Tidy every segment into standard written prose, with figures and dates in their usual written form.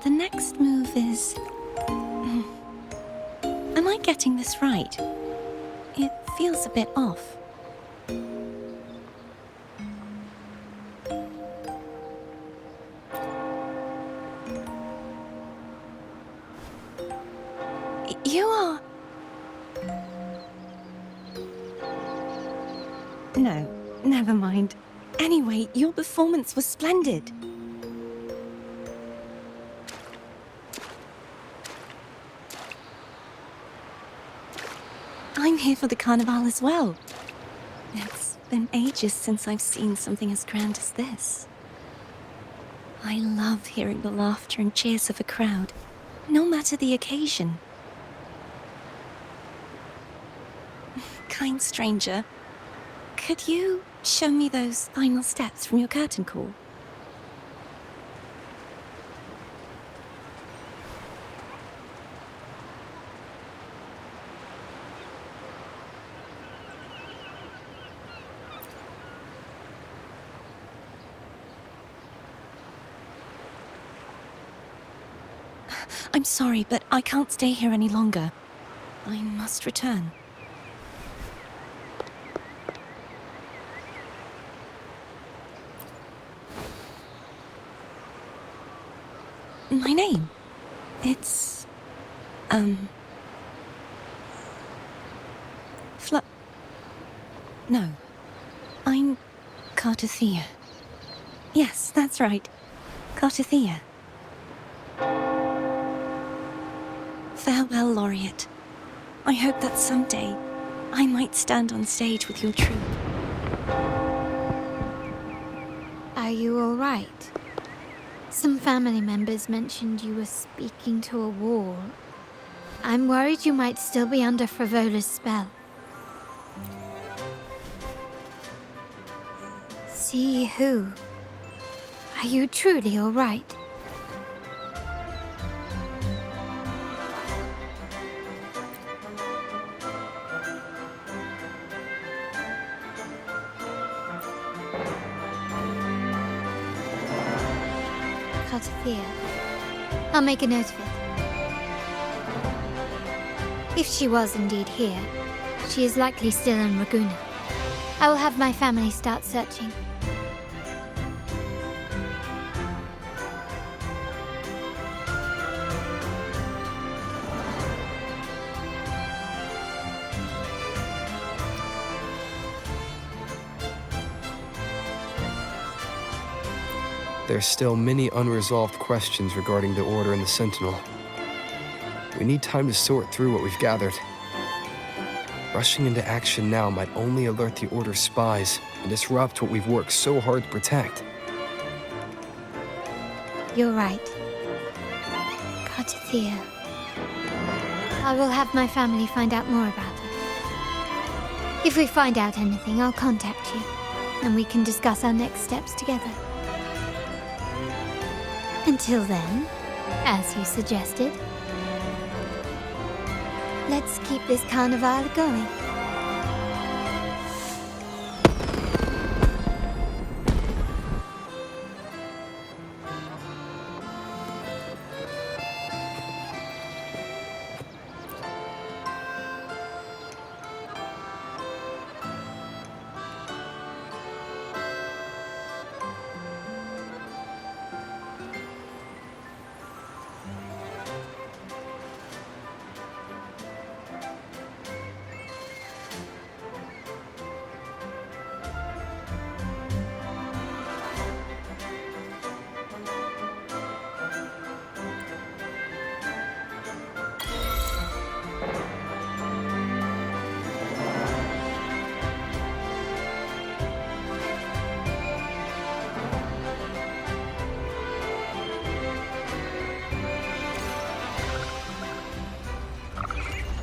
The next move is... Am I getting this right? It feels a bit off. You are... No, never mind. Anyway, your performance was splendid. I'm here for the carnival as well. It's been ages since I've seen something as grand as this. I love hearing the laughter and cheers of a crowd, no matter the occasion. Kind stranger, could you show me those final steps from your curtain call? I'm sorry, but I can't stay here any longer. I must return. My name? It's... No. I'm... Cartothea. Yes, that's right. Cartothea. Farewell, Laureate. I hope that someday I might stand on stage with your troupe. Are you all right? Some family members mentioned you were speaking to a wall. I'm worried you might still be under Frivola's spell. See who? Are you truly all right? Cartothea. I'll make a note of it. If she was indeed here, she is likely still in Ragusa. I will have my family start searching. There's still many unresolved questions regarding the Order and the Sentinel. We need time to sort through what we've gathered. Rushing into action now might only alert the Order's spies and disrupt what we've worked so hard to protect. You're right. Cartothea. I will have my family find out more about her. If we find out anything, I'll contact you, and we can discuss our next steps together. Until then, as you suggested, let's keep this carnival going.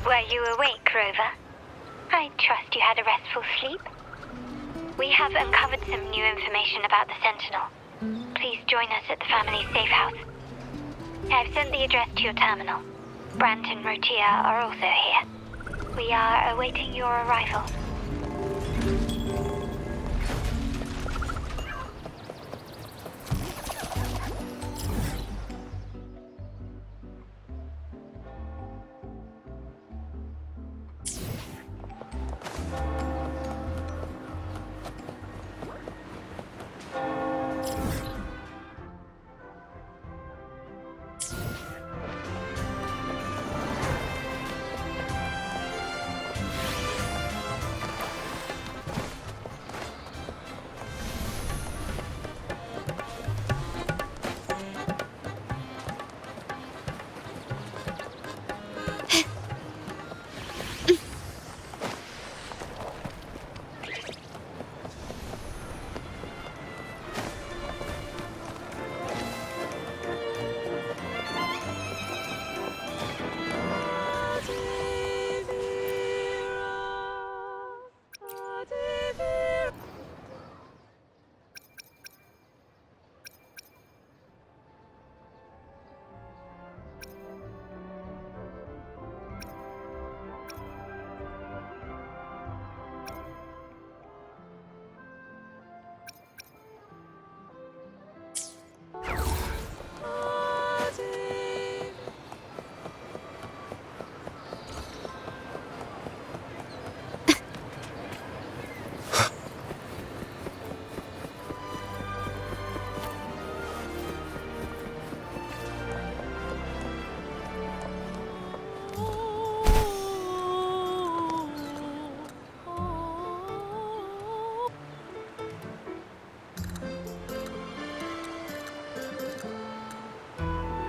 Were you awake, Rover? I trust you had a restful sleep. We have uncovered some new information about the Sentinel. Please join us at the family's safe house. I've sent the address to your terminal. Brant and Rotia are also here. We are awaiting your arrival.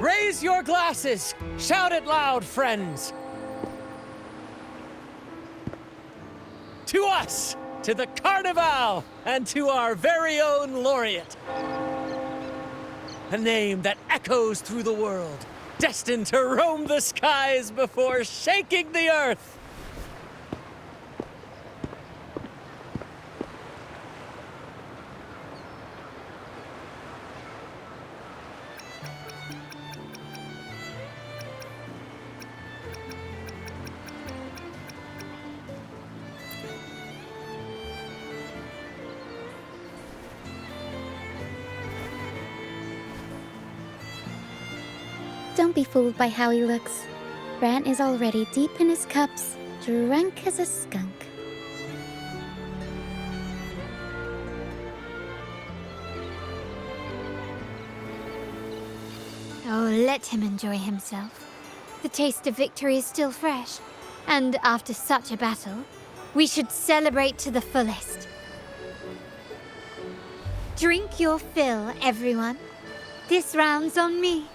Raise your glasses! Shout it loud, friends! To us! To the Carnival! And to our very own laureate! A name that echoes through the world, destined to roam the skies before shaking the earth! Don't be fooled by how he looks. Brant is already deep in his cups, drunk as a skunk. Oh, let him enjoy himself. The taste of victory is still fresh, and after such a battle, we should celebrate to the fullest. Drink your fill, everyone. This round's on me.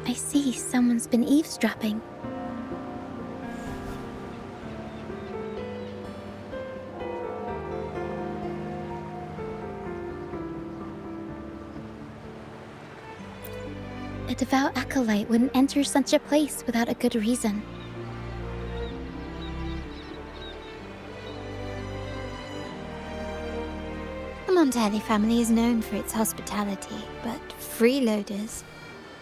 I see someone's been eavesdropping. A devout acolyte wouldn't enter such a place without a good reason. The Montelli family is known for its hospitality, but freeloaders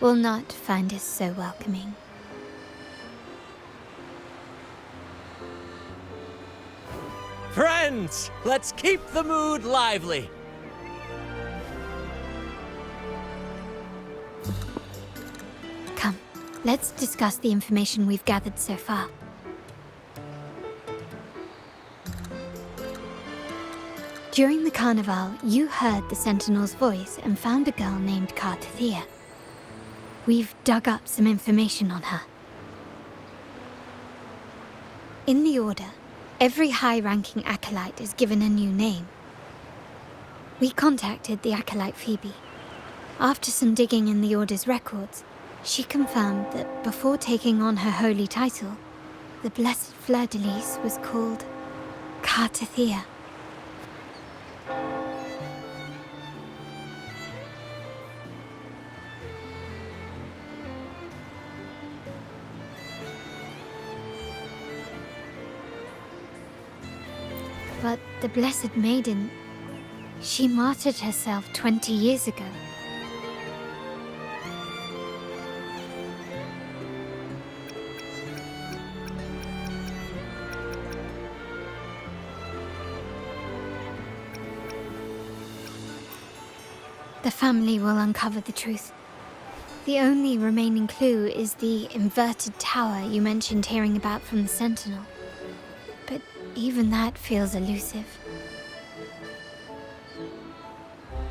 will not find us so welcoming. Friends, let's keep the mood lively. Come, let's discuss the information we've gathered so far. During the carnival, you heard the Sentinel's voice and found a girl named Cartathea. We've dug up some information on her. In the Order, every high-ranking acolyte is given a new name. We contacted the acolyte Phoebe. After some digging in the Order's records, she confirmed that before taking on her holy title, the Blessed Fleur-de-Lis was called Cartathea. But the Blessed Maiden, she martyred herself 20 years ago. The family will uncover the truth. The only remaining clue is the inverted tower you mentioned hearing about from the Sentinel. But even that feels elusive.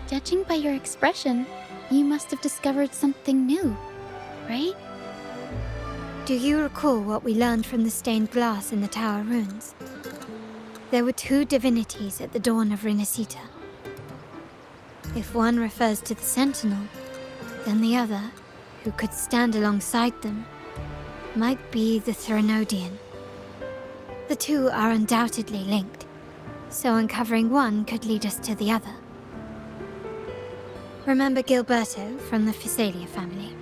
Judging by your expression, you must have discovered something new, right? Do you recall what we learned from the stained glass in the tower ruins? There were two divinities at the dawn of Rinascita. If one refers to the Sentinel, then the other, who could stand alongside them, might be the Threnodian. The two are undoubtedly linked, so uncovering one could lead us to the other. Remember Gilberto from the Physalia family?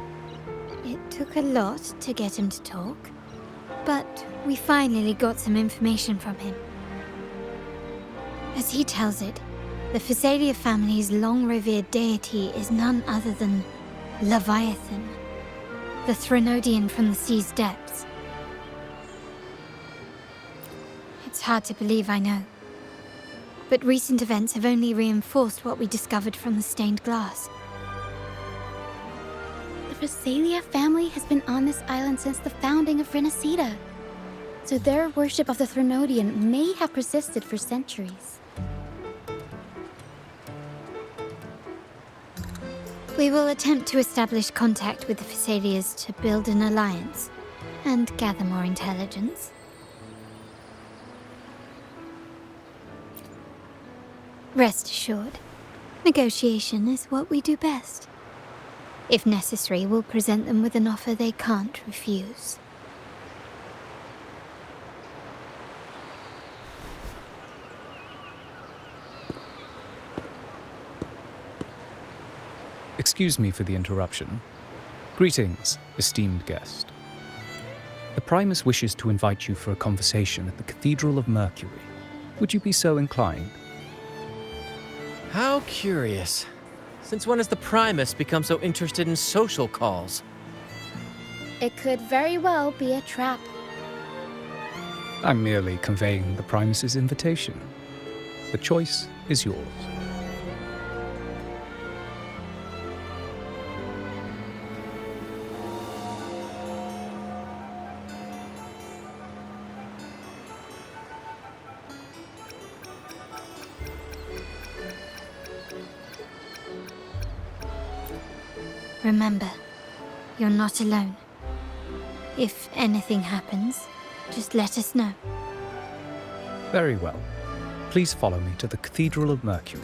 It took a lot to get him to talk, but we finally got some information from him. As he tells it, the Physalia family's long-revered deity is none other than Leviathan, the Threnodian from the sea's depths. It's hard to believe, I know. But recent events have only reinforced what we discovered from the stained glass. The Physalia family has been on this island since the founding of Rinascita. So their worship of the Threnodian may have persisted for centuries. We will attempt to establish contact with the Phasaelias to build an alliance and gather more intelligence. Rest assured, negotiation is what we do best. If necessary, we'll present them with an offer they can't refuse. Excuse me for the interruption. Greetings, esteemed guest. The Primus wishes to invite you for a conversation at the Cathedral of Mercury. Would you be so inclined? How curious. Since when has the Primus become so interested in social calls? It could very well be a trap. I'm merely conveying the Primus's invitation. The choice is yours. Remember, you're not alone. If anything happens, just let us know. Very well. Please follow me to the Cathedral of Mercury.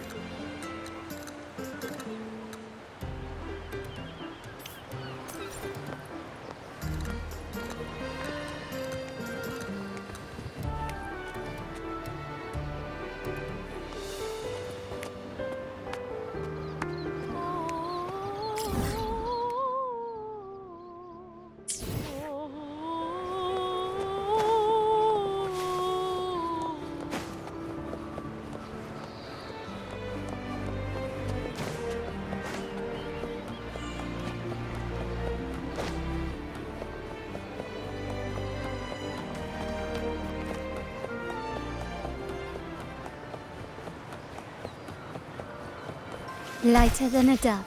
Lighter than a dove.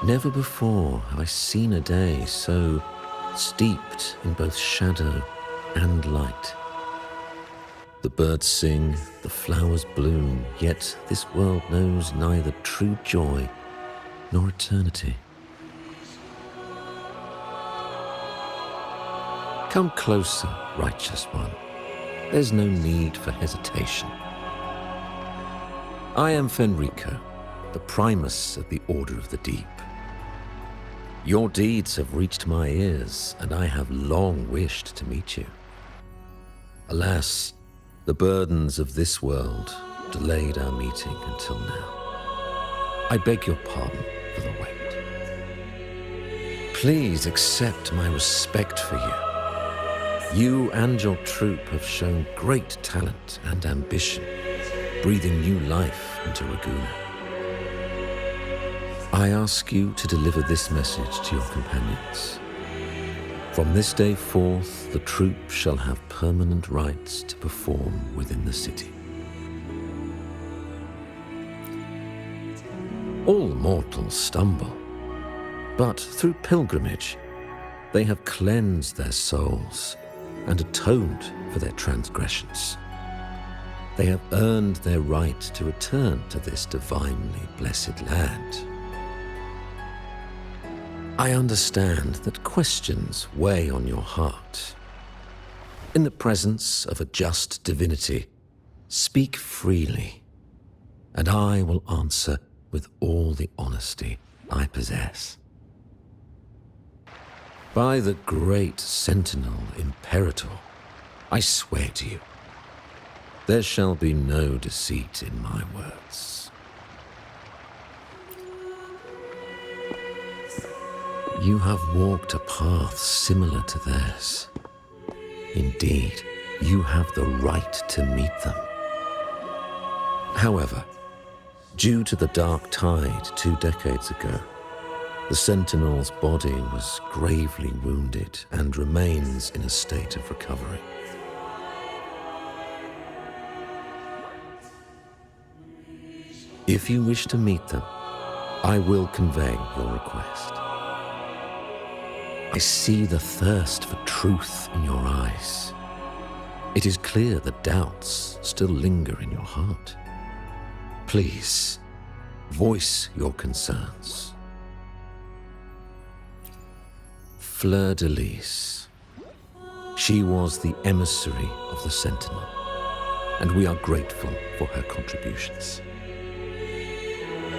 Never before have I seen a day so steeped in both shadow and light. The birds sing, the flowers bloom, yet this world knows neither true joy nor eternity. Come closer, righteous one. There's no need for hesitation. I am Fenrico, the Primus of the Order of the Deep. Your deeds have reached my ears, and I have long wished to meet you. Alas, the burdens of this world delayed our meeting until now. I beg your pardon for the wait. Please accept my respect for you. You and your troop have shown great talent and ambition, breathing new life into Ragusa. I ask you to deliver this message to your companions. From this day forth, the troop shall have permanent rights to perform within the city. All mortals stumble, but through pilgrimage, they have cleansed their souls and atoned for their transgressions. They have earned their right to return to this divinely blessed land. I understand that questions weigh on your heart. In the presence of a just divinity, speak freely, and I will answer with all the honesty I possess. By the great Sentinel Imperator, I swear to you, there shall be no deceit in my words. You have walked a path similar to theirs. Indeed, you have the right to meet them. However, due to the Dark Tide 2 decades ago, the Sentinel's body was gravely wounded and remains in a state of recovery. If you wish to meet them, I will convey your request. I see the thirst for truth in your eyes. It is clear that doubts still linger in your heart. Please, voice your concerns. Fleur de Lis. She was the emissary of the Sentinel, and we are grateful for her contributions.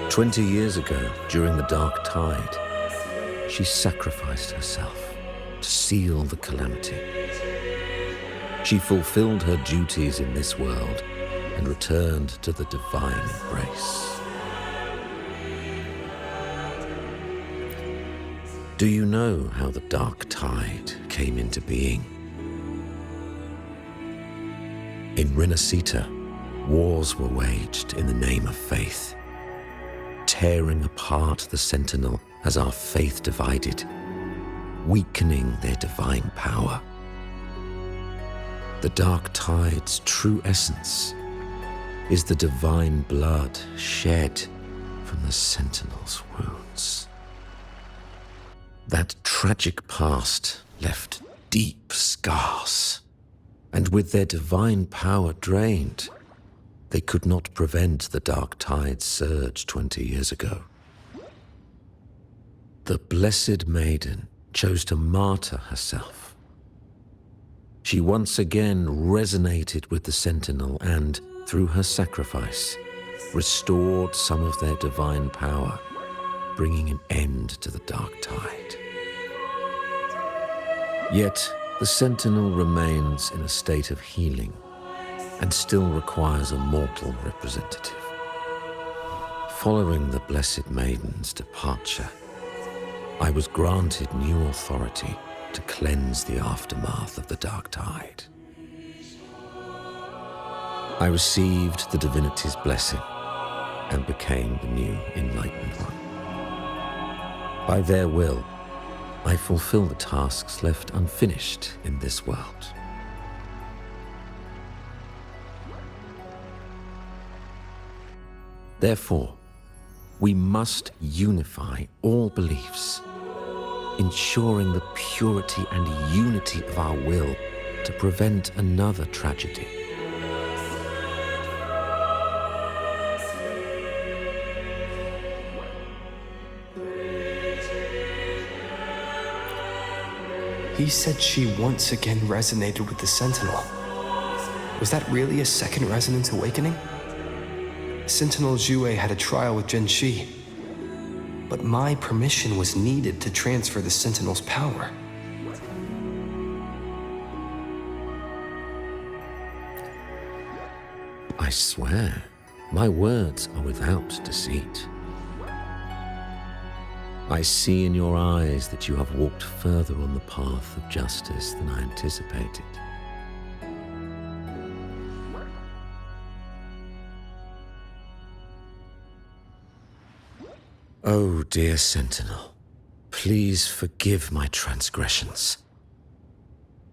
20 years ago, during the Dark Tide, she sacrificed herself to seal the calamity. She fulfilled her duties in this world and returned to the divine embrace. Do you know how the Dark Tide came into being? In Rinascita, wars were waged in the name of faith, tearing apart the Sentinel as our faith divided, weakening their divine power. The Dark Tide's true essence is the divine blood shed from the Sentinel's wounds. That tragic past left deep scars, and with their divine power drained, they could not prevent the Dark Tide's surge 20 years ago. The Blessed Maiden chose to martyr herself. She once again resonated with the Sentinel and, through her sacrifice, restored some of their divine power, bringing an end to the Dark Tide. Yet, the Sentinel remains in a state of healing and still requires a mortal representative. Following the Blessed Maiden's departure, I was granted new authority to cleanse the aftermath of the Dark Tide. I received the divinity's blessing and became the new Enlightened One. By their will, I fulfill the tasks left unfinished in this world. Therefore, we must unify all beliefs, ensuring the purity and unity of our will to prevent another tragedy. He said she once again resonated with the Sentinel. Was that really a second resonance awakening? Sentinel Jue had a trial with Genshi, but my permission was needed to transfer the Sentinel's power. I swear, my words are without deceit. I see in your eyes that you have walked further on the path of justice than I anticipated. Oh, dear Sentinel, please forgive my transgressions.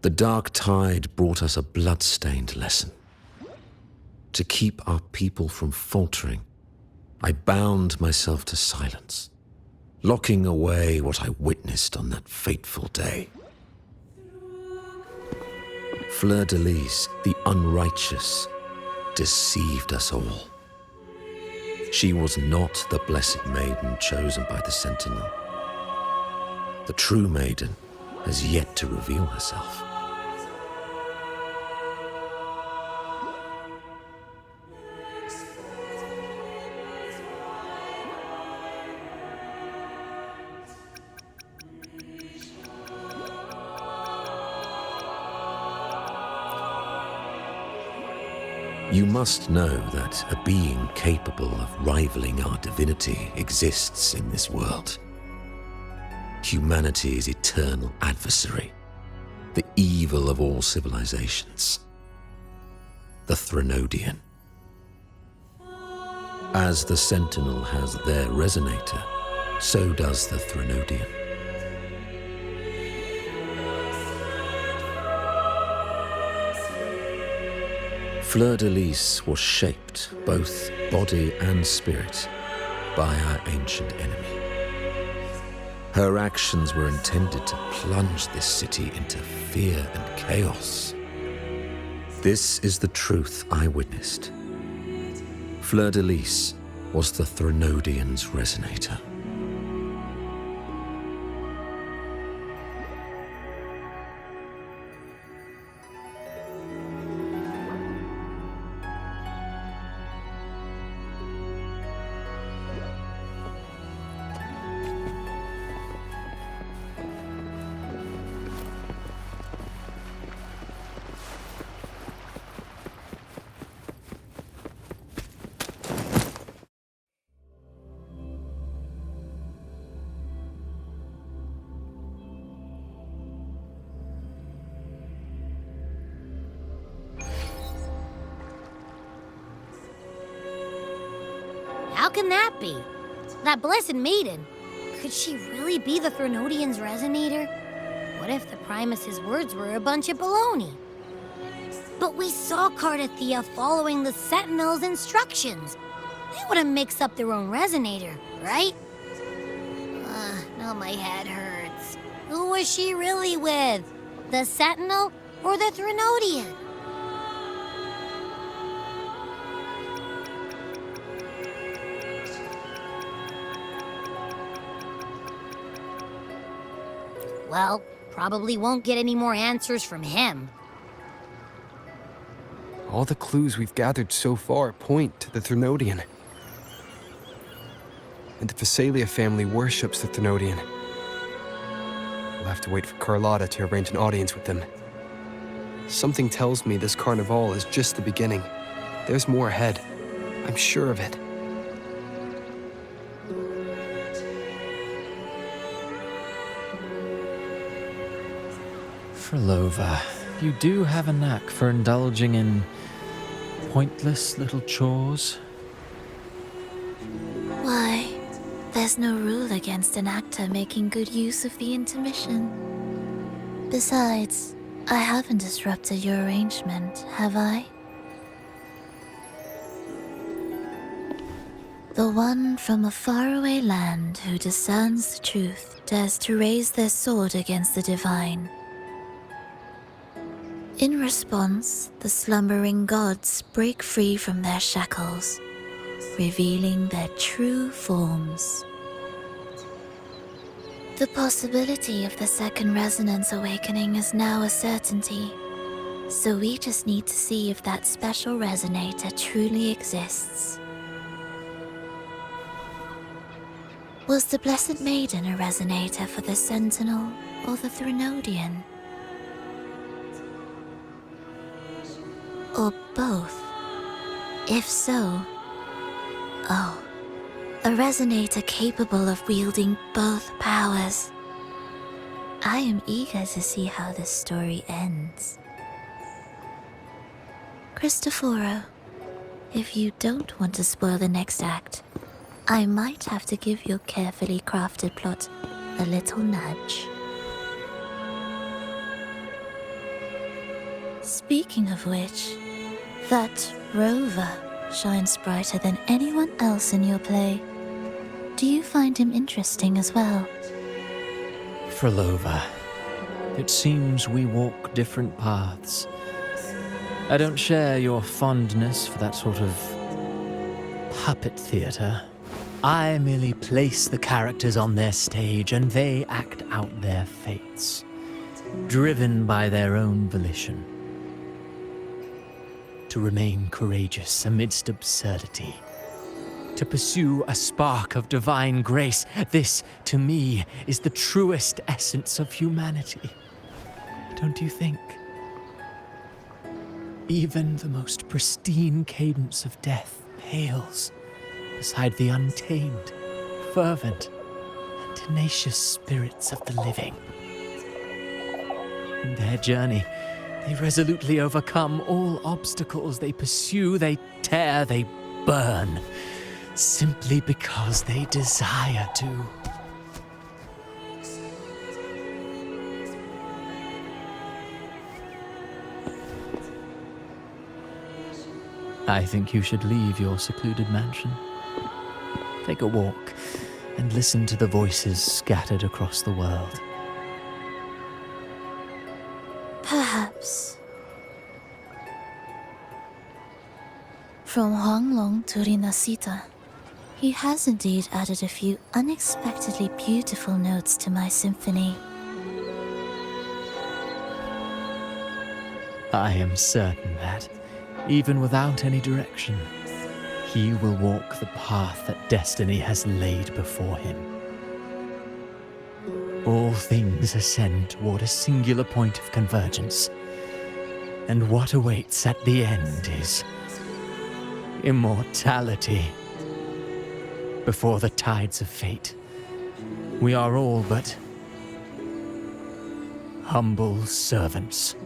The Dark Tide brought us a blood-stained lesson. To keep our people from faltering, I bound myself to silence, locking away what I witnessed on that fateful day. Fleur de Lis, the unrighteous, deceived us all. She was not the Blessed Maiden chosen by the Sentinel. The true Maiden has yet to reveal herself. You must know that a being capable of rivaling our divinity exists in this world. Humanity's eternal adversary, the evil of all civilizations, the Threnodian. As the Sentinel has their resonator, so does the Threnodian. Fleur-de-Lis was shaped, both body and spirit, by our ancient enemy. Her actions were intended to plunge this city into fear and chaos. This is the truth I witnessed. Fleur-de-Lis was the Threnodian's resonator. How can that be? That blessed maiden. Could she really be the Threnodian's resonator? What if the Primus's words were a bunch of baloney? But we saw Cardathea following the Sentinel's instructions. They wouldn't mix up their own resonator, right? Now my head hurts. Who was she really with? The Sentinel or the Threnodian? Well, probably won't get any more answers from him. All the clues we've gathered so far point to the Threnodian. And the Phasalia family worships the Threnodian. We'll have to wait for Carlotta to arrange an audience with them. Something tells me this carnival is just the beginning. There's more ahead. I'm sure of it. Frolova, you do have a knack for indulging in pointless little chores. Why, there's no rule against an actor making good use of the intermission. Besides, I haven't disrupted your arrangement, have I? The one from a faraway land who discerns the truth dares to raise their sword against the divine. In response, the slumbering gods break free from their shackles, revealing their true forms. The possibility of the second resonance awakening is now a certainty, so we just need to see if that special resonator truly exists. Was the Blessed Maiden a resonator for the Sentinel or the Threnodian? Or both? If so, oh, a resonator capable of wielding both powers. I am eager to see how this story ends. Cristoforo, if you don't want to spoil the next act, I might have to give your carefully crafted plot a little nudge. Speaking of which, that rover shines brighter than anyone else in your play. Do you find him interesting as well? Frolova, it seems we walk different paths. I don't share your fondness for that sort of puppet theater. I merely place the characters on their stage and they act out their fates, driven by their own volition. To remain courageous amidst absurdity. To pursue a spark of divine grace. This, to me, is the truest essence of humanity. Don't you think? Even the most pristine cadence of death pales beside the untamed, fervent, and tenacious spirits of the living. In their journey, they resolutely overcome all obstacles. They pursue, they tear, they burn, simply because they desire to. I think you should leave your secluded mansion. Take a walk and listen to the voices scattered across the world. Perhaps. From Huanglong to Rinascita, he has indeed added a few unexpectedly beautiful notes to my symphony. I am certain that, even without any direction, he will walk the path that destiny has laid before him. All things ascend toward a singular point of convergence, and what awaits at the end is immortality. Before the tides of fate, we are all but humble servants.